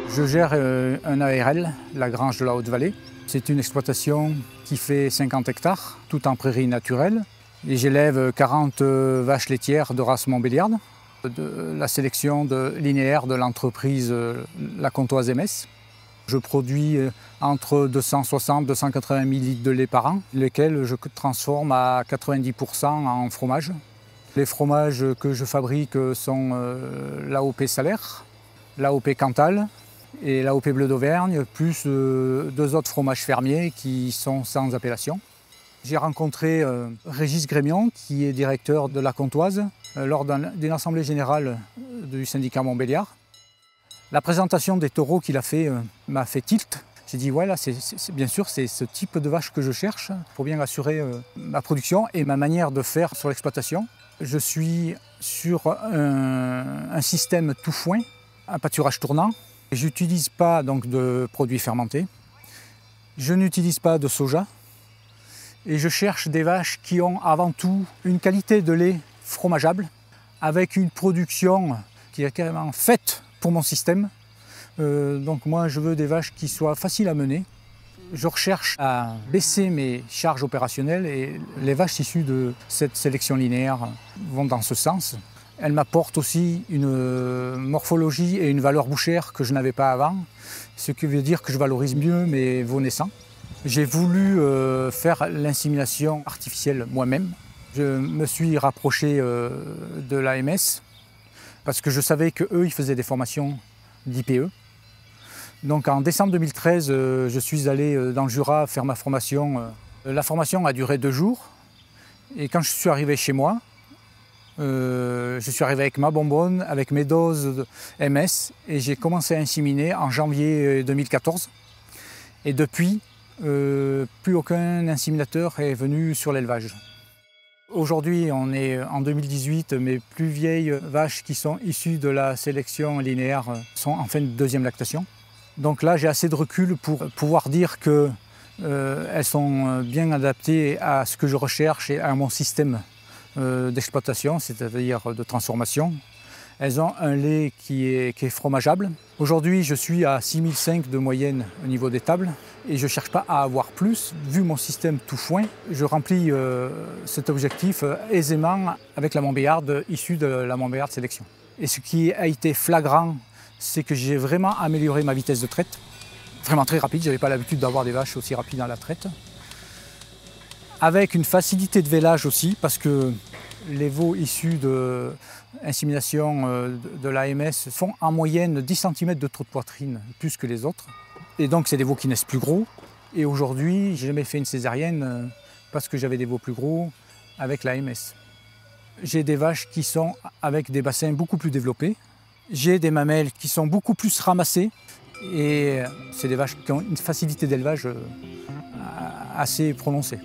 Je gère un ARL, la Grange de la Haute-Vallée. C'est une exploitation qui fait 50 hectares, tout en prairie naturelle. Et j'élève 40 vaches laitières de race Montbéliarde, de la sélection linéaire de l'entreprise La Comtoise MS. Je produis entre 260 et 280 000 litres de lait par an, lesquels je transforme à 90% en fromage. Les fromages que je fabrique sont l'AOP Salaire, l'AOP Cantal et l'AOP Bleu d'Auvergne, plus deux autres fromages fermiers qui sont sans appellation. J'ai rencontré Régis Grémion, qui est directeur de La Comtoise, lors d'une assemblée générale du syndicat Montbéliard. La présentation des taureaux qu'il a fait m'a fait tilt. J'ai dit, voilà, bien sûr, c'est ce type de vache que je cherche pour bien assurer ma production et ma manière de faire sur l'exploitation. Je suis sur un système tout foin, un pâturage tournant. Je n'utilise pas donc de produits fermentés. Je n'utilise pas de soja. Et je cherche des vaches qui ont avant tout une qualité de lait fromageable, avec une production qui est carrément faite pour mon système. Donc moi je veux des vaches qui soient faciles à mener. Je recherche à baisser mes charges opérationnelles et les vaches issues de cette sélection linéaire vont dans ce sens. Elles m'apportent aussi une morphologie et une valeur bouchère que je n'avais pas avant, ce qui veut dire que je valorise mieux mes veaux naissants. J'ai voulu faire l'insémination artificielle moi-même. Je me suis rapproché de l'AMS parce que je savais qu'eux, ils faisaient des formations d'IPE. Donc en décembre 2013, je suis allé dans le Jura faire ma formation. La formation a duré 2 jours. Et quand je suis arrivé chez moi, je suis arrivé avec ma bonbonne, avec mes doses de MS, et j'ai commencé à inséminer en janvier 2014. Et depuis, plus aucun inséminateur est venu sur l'élevage. Aujourd'hui, on est en 2018, mes plus vieilles vaches qui sont issues de la sélection linéaire sont en fin de 2e lactation. Donc là, j'ai assez de recul pour pouvoir dire qu'elles sont bien adaptées à ce que je recherche et à mon système d'exploitation, c'est-à-dire de transformation. Elles ont un lait qui est fromageable. Aujourd'hui, je suis à 6,5 de moyenne au niveau des tables et je ne cherche pas à avoir plus. Vu mon système tout foin, je remplis cet objectif aisément avec la Montbéliarde issue de la Montbéliarde Sélection. Et ce qui a été flagrant, c'est que j'ai vraiment amélioré ma vitesse de traite. Vraiment très rapide, je n'avais pas l'habitude d'avoir des vaches aussi rapides dans la traite. Avec une facilité de vélage aussi, parce que les veaux issus de insémination de l'AMS font en moyenne 10 cm de trou de poitrine, plus que les autres. Et donc c'est des veaux qui naissent plus gros. Et aujourd'hui, j'ai jamais fait une césarienne parce que j'avais des veaux plus gros avec l'AMS. J'ai des vaches qui sont avec des bassins beaucoup plus développés. J'ai des mamelles qui sont beaucoup plus ramassées. Et c'est des vaches qui ont une facilité d'élevage assez prononcée.